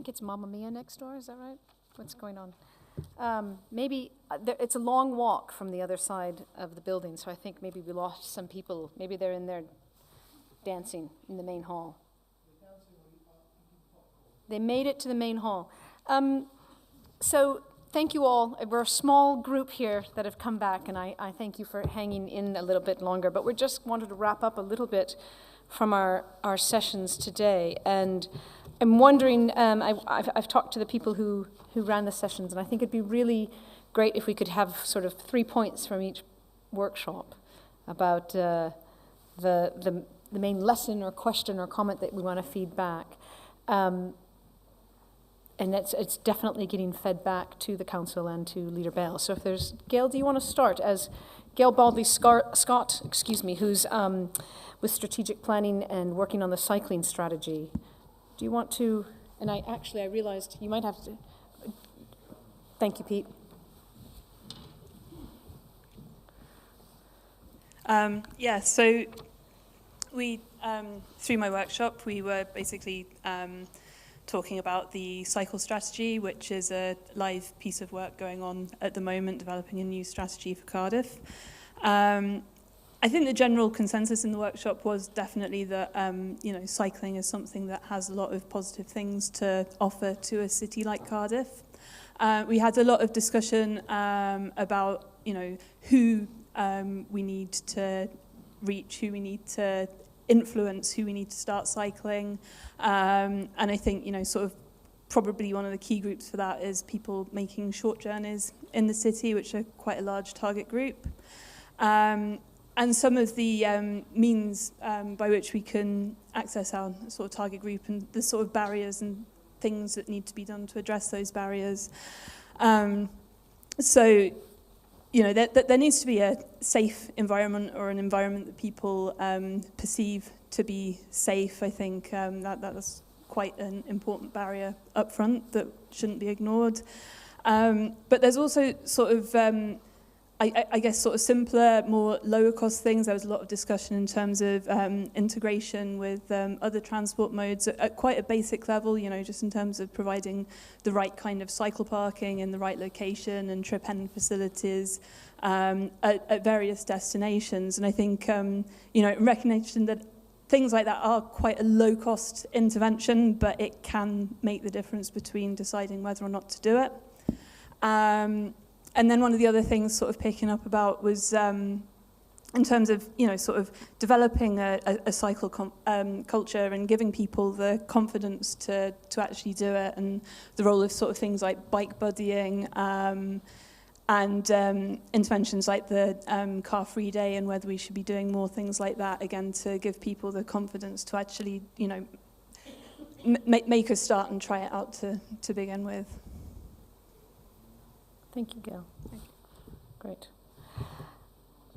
think it's Mamma Mia next door, is that right? What's going on? Maybe, it's a long walk from the other side of the building, so I think maybe we lost some people. Maybe they're in there dancing in the main hall. They made it to the main hall. So thank you all. We're a small group here that have come back, and I thank you for hanging in a little bit longer. But we just wanted to wrap up a little bit from our sessions today. And I'm wondering, I've talked to the people who ran the sessions, and I think it'd be really great if we could have sort of 3 points from each workshop about the main lesson or question or comment that we want to feed back. And it's definitely getting fed back to the council and to Leader Bell. So if there's, Gail, do you want to start? As Gail Baldley-Scott, who's with strategic planning and working on the cycling strategy. Do you want to, and I realized you might have to, thank you, Pete. So we, through my workshop, we were basically talking about the cycle strategy, which is a live piece of work going on at the moment, developing a new strategy for Cardiff. I think the general consensus in the workshop was definitely that cycling is something that has a lot of positive things to offer to a city like Cardiff. We had a lot of discussion about who we need to reach, who we need to influence, who we need to start cycling, and I think sort of probably one of the key groups for that is people making short journeys in the city, which are quite a large target group, and some of the means by which we can access our sort of target group and the sort of barriers and things that need to be done to address those barriers. There needs to be a safe environment, or an environment that people perceive to be safe. I think that's quite an important barrier up front that shouldn't be ignored. But there's also sort of, I guess, sort of simpler, more lower cost things. There was a lot of discussion in terms of integration with other transport modes at quite a basic level, just in terms of providing the right kind of cycle parking in the right location and trip end facilities at various destinations. And I think, recognition that things like that are quite a low cost intervention, but it can make the difference between deciding whether or not to do it. And then one of the other things sort of picking up about was in terms of, sort of developing a cycle culture and giving people the confidence to actually do it, and the role of sort of things like bike buddying and interventions like the car-free day, and whether we should be doing more things like that, again, to give people the confidence to actually, make a start and try it out to begin with. Thank you, Gail. Thank you. Great.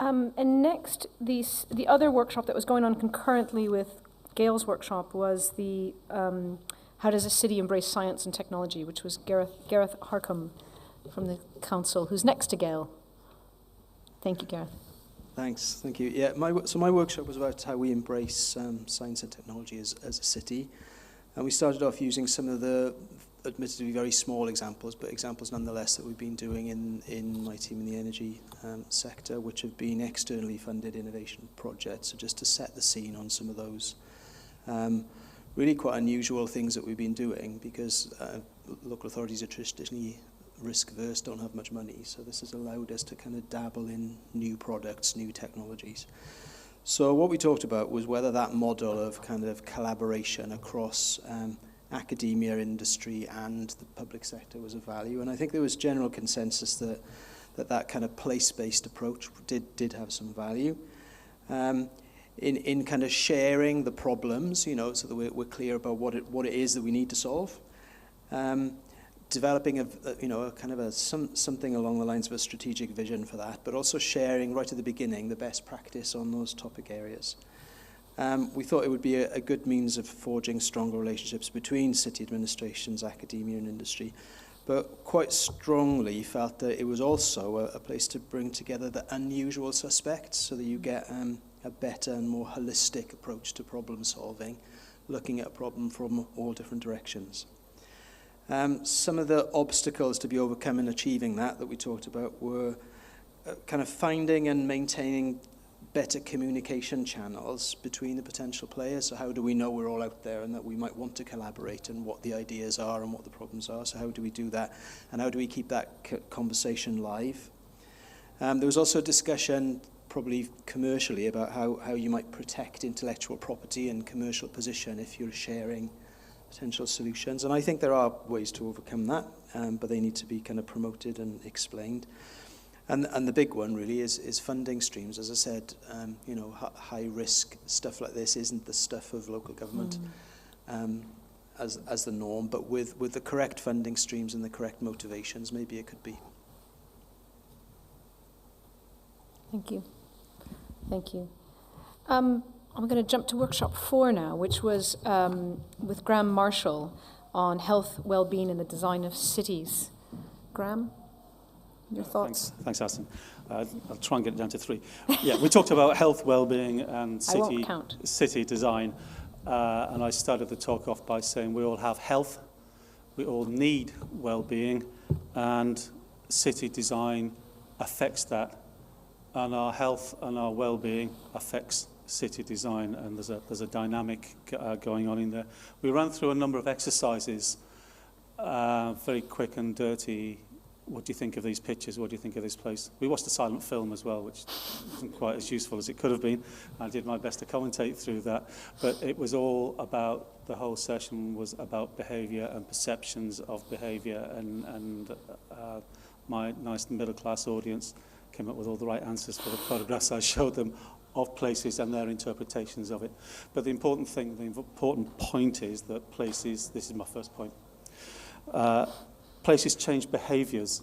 And next, the other workshop that was going on concurrently with Gail's workshop was the How Does a City Embrace Science and Technology, which was Gareth Harcombe from the council, who's next to Gail. Thank you, Gareth. Thanks. Thank you. Yeah, my workshop was about how we embrace science and technology as a city, and we started off using some of the admittedly very small examples, but examples nonetheless that we've been doing in my team in the energy sector, which have been externally funded innovation projects. So just to set the scene on some of those really quite unusual things that we've been doing, because local authorities are traditionally risk-averse, don't have much money. So this has allowed us to kind of dabble in new products, new technologies. So what we talked about was whether that model of kind of collaboration across academia, industry, and the public sector was of value. And I think there was general consensus that kind of place-based approach did have some value. In kind of sharing the problems, so that we're clear about what it is that we need to solve. Developing something along the lines of a strategic vision for that, but also sharing right at the beginning the best practice on those topic areas. We thought it would be a good means of forging stronger relationships between city administrations, academia and industry, but quite strongly felt that it was also a place to bring together the unusual suspects so that you get a better and more holistic approach to problem solving, looking at a problem from all different directions. Some of the obstacles to be overcome in achieving that we talked about were kind of finding and maintaining better communication channels between the potential players. So how do we know we're all out there and that we might want to collaborate and what the ideas are and what the problems are? So how do we do that? And how do we keep that conversation live? There was also a discussion, probably commercially, about how you might protect intellectual property and commercial position if you're sharing potential solutions. And I think there are ways to overcome that, but they need to be kind of promoted and explained. And the big one really is funding streams. As I said, high risk stuff like this isn't the stuff of local government as the norm, but with the correct funding streams and the correct motivations, maybe it could be. Thank you. Thank you. I'm going to jump to workshop 4 now, which was with Graham Marshall on health, well-being and the design of cities. Graham, your thoughts? Thanks, Alison. I'll try and get it down to 3. Yeah, we talked about health, well-being and city design. And I started the talk off by saying we all have health, we all need well-being, and city design affects that. And our health and our well-being affects city design, and there's a dynamic going on in there. We ran through a number of exercises, very quick and dirty. What do you think of these pictures? What do you think of this place? We watched a silent film as well, which wasn't quite as useful as it could have been. I did my best to commentate through that, but it was all about, the whole session was about behaviour and perceptions of behaviour, and my nice middle-class audience came up with all the right answers for the photographs I showed them of places and their interpretations of it. But the important point is that places, this is my first point, places change behaviours.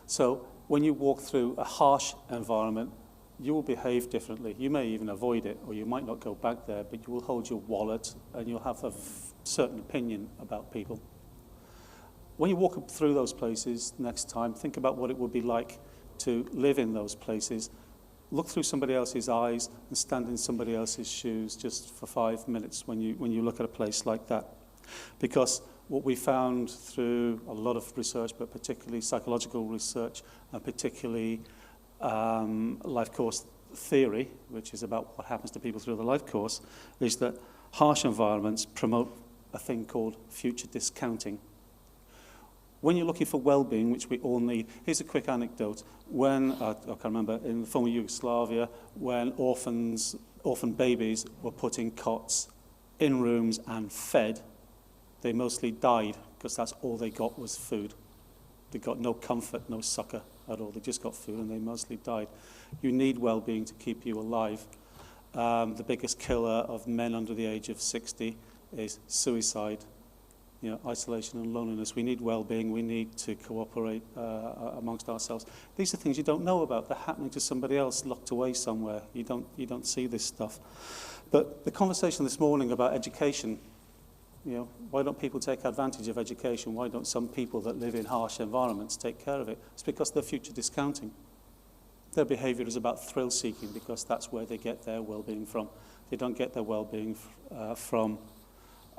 So when you walk through a harsh environment, you will behave differently. You may even avoid it, or you might not go back there, but you will hold your wallet and you'll have a certain opinion about people. When you walk up through those places next time, think about what it would be like to live in those places. Look through somebody else's eyes and stand in somebody else's shoes just for 5 minutes when you look at a place like that. Because what we found through a lot of research, but particularly psychological research, and particularly life course theory, which is about what happens to people through the life course, is that harsh environments promote a thing called future discounting. When you're looking for well-being, which we all need, here's a quick anecdote. When, I can't remember, in the former Yugoslavia, when orphan babies were put in cots, in rooms and fed, they mostly died because that's all they got was food. They got no comfort, no succor at all. They just got food and they mostly died. You need well-being to keep you alive. The biggest killer of men under the age of 60 is suicide. Isolation and loneliness. We need well-being. We need to cooperate amongst ourselves. These are things you don't know about. They're happening to somebody else locked away somewhere. You don't see this stuff. But the conversation this morning about education, why don't people take advantage of education? Why don't some people that live in harsh environments take care of it? It's because they're future discounting. Their behaviour is about thrill-seeking because that's where they get their well-being from. They don't get their well-being from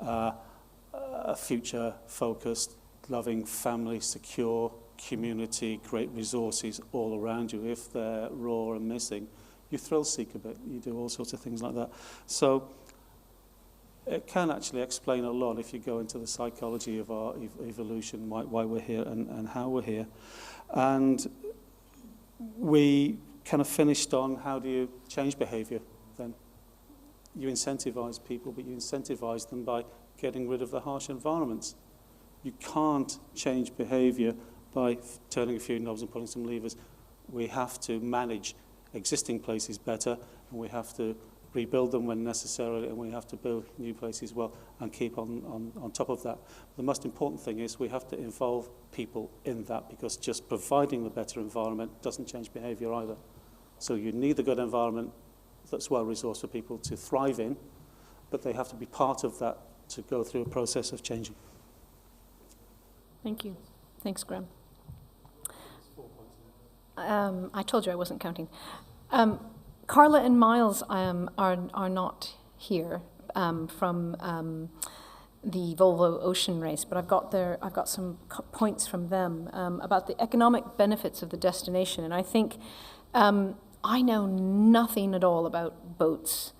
a future-focused, loving family, secure community, great resources all around you. If they're raw and missing, you thrill-seek a bit. You do all sorts of things like that. So it can actually explain a lot if you go into the psychology of our evolution, why we're here and how we're here. And we kind of finished on how do you change behaviour then. You incentivize people, but you incentivize them by getting rid of the harsh environments. You can't change behaviour by turning a few knobs and pulling some levers. We have to manage existing places better, and we have to rebuild them when necessary, and we have to build new places well and keep on top of that. The most important thing is we have to involve people in that, because just providing the better environment doesn't change behaviour either. So you need the good environment that's well-resourced for people to thrive in, but they have to be part of that to go through a process of changing. Thank you. Thanks, Graham. I told you I wasn't counting. Carla and Miles are not here from the Volvo Ocean Race, but I've got some points from them about the economic benefits of the destination. And I think I know nothing at all about boats,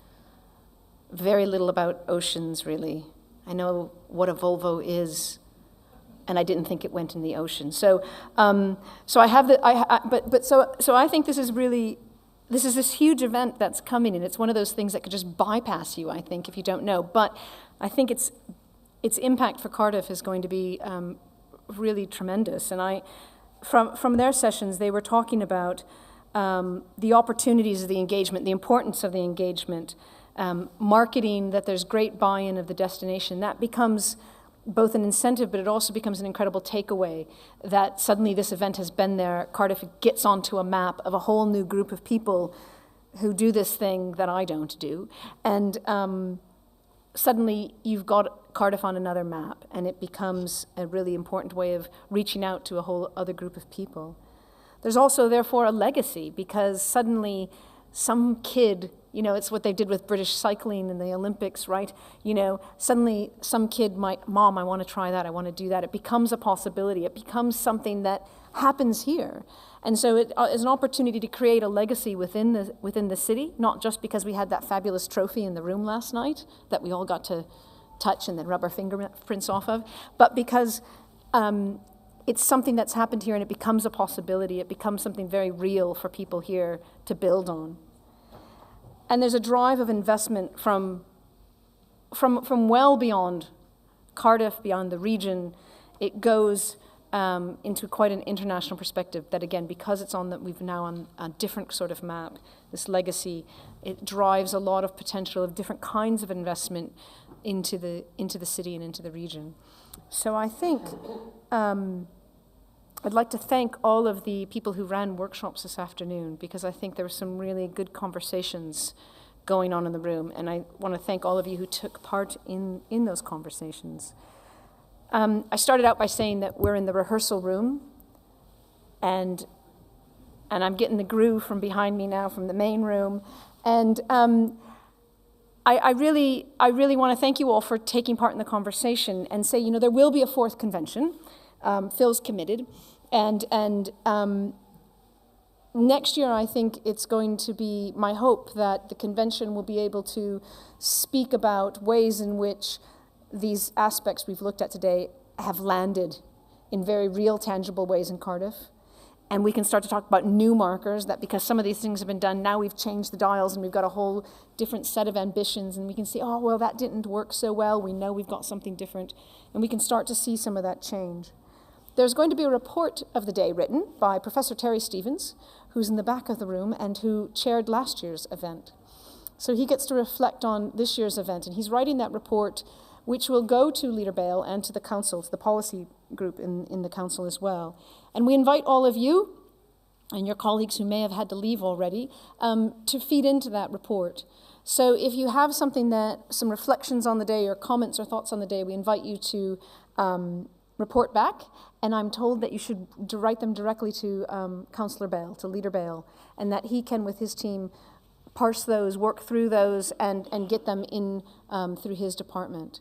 very little about oceans, really. I know what a Volvo is, and I didn't think it went in the ocean. So I have so I think this is this huge event that's coming, and it's one of those things that could just bypass you, I think, if you don't know. But I think its impact for Cardiff is going to be really tremendous. And from their sessions, they were talking about the opportunities of the engagement, the importance of the engagement, marketing, that there's great buy-in of the destination. That becomes both an incentive, but it also becomes an incredible takeaway that suddenly this event has been there. Cardiff gets onto a map of a whole new group of people who do this thing that I don't do. And suddenly you've got Cardiff on another map, and it becomes a really important way of reaching out to a whole other group of people. There's also, therefore, a legacy, because suddenly some kid, it's what they did with British cycling in the Olympics, right? Suddenly some kid might, Mom, I want to try that, I want to do that. It becomes a possibility. It becomes something that happens here. And so it is an opportunity to create a legacy within the city, not just because we had that fabulous trophy in the room last night that we all got to touch and then rub our fingerprints off of, but because it's something that's happened here and it becomes a possibility. It becomes something very real for people here to build on. And there's a drive of investment from well beyond Cardiff, beyond the region. It goes into quite an international perspective that, again, because it's we've now on a different sort of map, this legacy, it drives a lot of potential of different kinds of investment into the city and into the region. So I think I'd like to thank all of the people who ran workshops this afternoon, because I think there were some really good conversations going on in the room, and I want to thank all of you who took part in those conversations. I started out by saying that we're in the rehearsal room, and I'm getting the groove from behind me now from the main room, and I really want to thank you all for taking part in the conversation and say, there will be a fourth convention. Phil's committed, and next year I think it's going to be my hope that the convention will be able to speak about ways in which these aspects we've looked at today have landed in very real, tangible ways in Cardiff. And we can start to talk about new markers, that because some of these things have been done, now we've changed the dials and we've got a whole different set of ambitions, and we can see, oh, well, that didn't work so well. We know we've got something different, and we can start to see some of that change. There's going to be a report of the day written by Professor Terry Stevens, who's in the back of the room and who chaired last year's event. So he gets to reflect on this year's event, and he's writing that report, which will go to Leader Bale and to the council, to the policy group in the council as well. And we invite all of you and your colleagues who may have had to leave already to feed into that report. So if you have some reflections on the day or comments or thoughts on the day, we invite you to report back. And I'm told that you should write them directly to Councillor Bale, to Leader Bale, and that he can, with his team, parse those, work through those, and get them in through his department.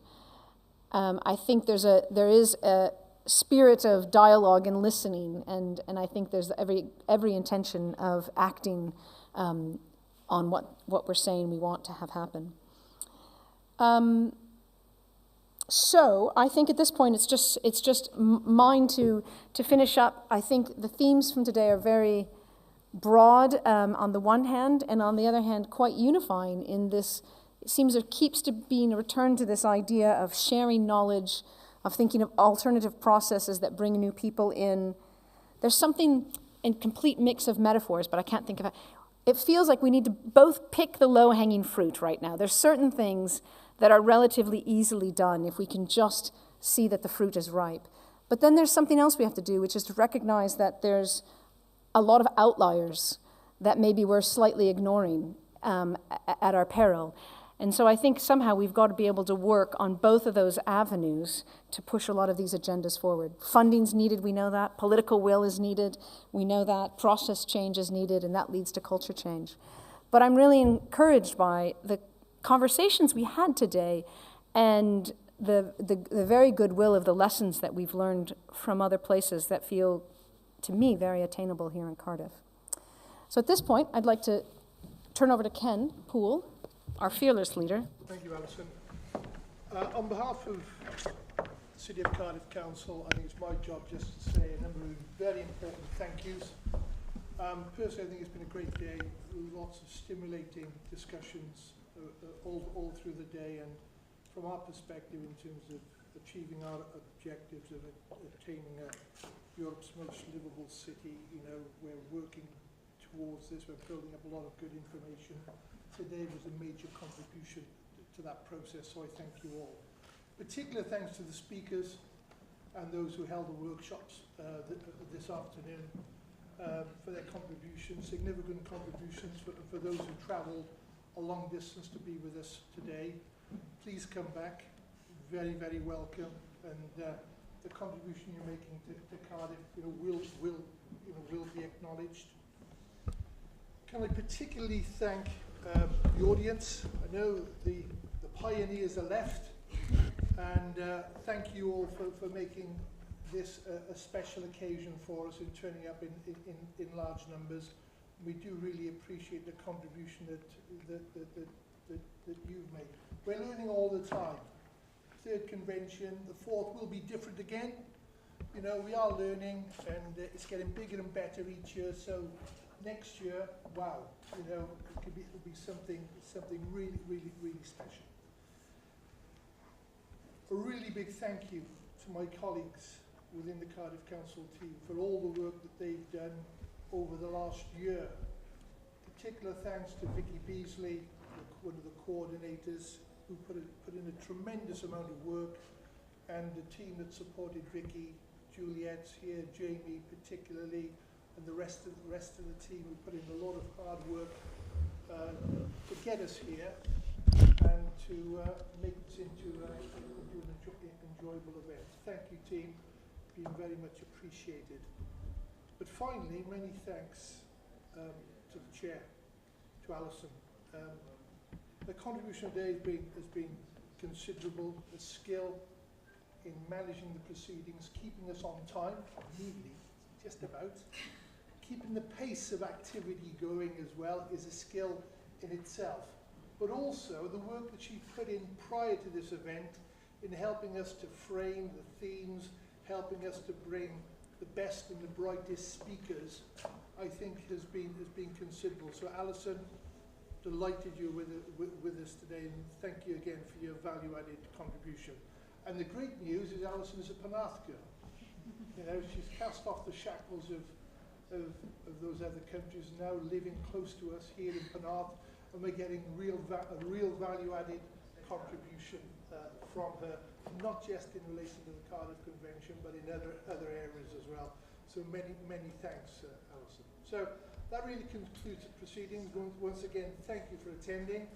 I think there is a spirit of dialogue and listening, and I think there's every intention of acting on what we're saying we want to have happen. So I think at this point it's just mine to finish up. I think the themes from today are very broad on the one hand, and on the other hand quite unifying in this. It seems there keeps to being a return to this idea of sharing knowledge, of thinking of alternative processes that bring new people in. There's something in complete mix of metaphors, but I can't think of it. It feels like we need to both pick the low-hanging fruit right now. There's certain things that are relatively easily done if we can just see that the fruit is ripe. But then there's something else we have to do, which is to recognize that there's a lot of outliers that maybe we're slightly ignoring at our peril. And so I think somehow we've got to be able to work on both of those avenues to push a lot of these agendas forward. Funding's needed, we know that. Political will is needed, we know that. Process change is needed, and that leads to culture change. But I'm really encouraged by the conversations we had today and the very goodwill of the lessons that we've learned from other places that feel, to me, very attainable here in Cardiff. So at this point, I'd like to turn over to Ken Poole, our fearless leader. Thank you, Alison. On behalf of the City of Cardiff Council, I think it's my job just to say a number of very important thank yous. Personally, I think it's been a great day, lots of stimulating discussions all through the day, and from our perspective in terms of achieving our objectives of attaining Europe's most livable city, we're working towards this, we're building up a lot of good information. Today was a major contribution to that process, so I thank you all. Particular thanks to the speakers and those who held the workshops this afternoon for their contributions, significant contributions for those who travelled a long distance to be with us today. Please come back, very, very welcome, and the contribution you're making to Cardiff will be acknowledged. Can I particularly thank the audience? I know the pioneers are left, and thank you all for making this a special occasion for us and turning up in large numbers. We do really appreciate the contribution that you've made. We're learning all the time. Third convention, the fourth will be different again. We are learning, and it's getting bigger and better each year. So next year, wow, it'll be something really, really, really special. A really big thank you to my colleagues within the Cardiff Council team for all the work that they've done over the last year. Particular thanks to Vicky Beasley, one of the coordinators, who put in a tremendous amount of work, and the team that supported Vicky, Juliet's here, Jamie particularly, and the rest of the team who put in a lot of hard work to get us here and to make this into an enjoyable event. Thank you, team. Been very much appreciated. But finally, many thanks to the chair, to Alison. The contribution today has been considerable. The skill in managing the proceedings, keeping us on time, neatly, just about. Keeping the pace of activity going as well is a skill in itself. But also the work that she put in prior to this event in helping us to frame the themes, helping us to bring the best and the brightest speakers, I think has been considerable. So Alison, delighted you're with us today, and thank you again for your value-added contribution. And the great news is Alison is a Penarth girl. She's cast off the shackles of those other countries, now living close to us here in Penarth, and we're getting a real value-added contribution from her, not just in relation to the Cardiff Convention, but in other areas as well. So many thanks, Alison. So that really concludes the proceedings. Once again, thank you for attending,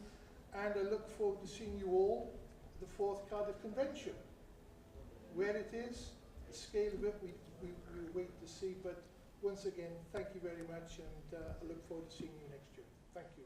and I look forward to seeing you all at the 4th Cardiff Convention. Where it is, the scale of it, we wait to see, but once again, thank you very much, and I look forward to seeing you next year. Thank you.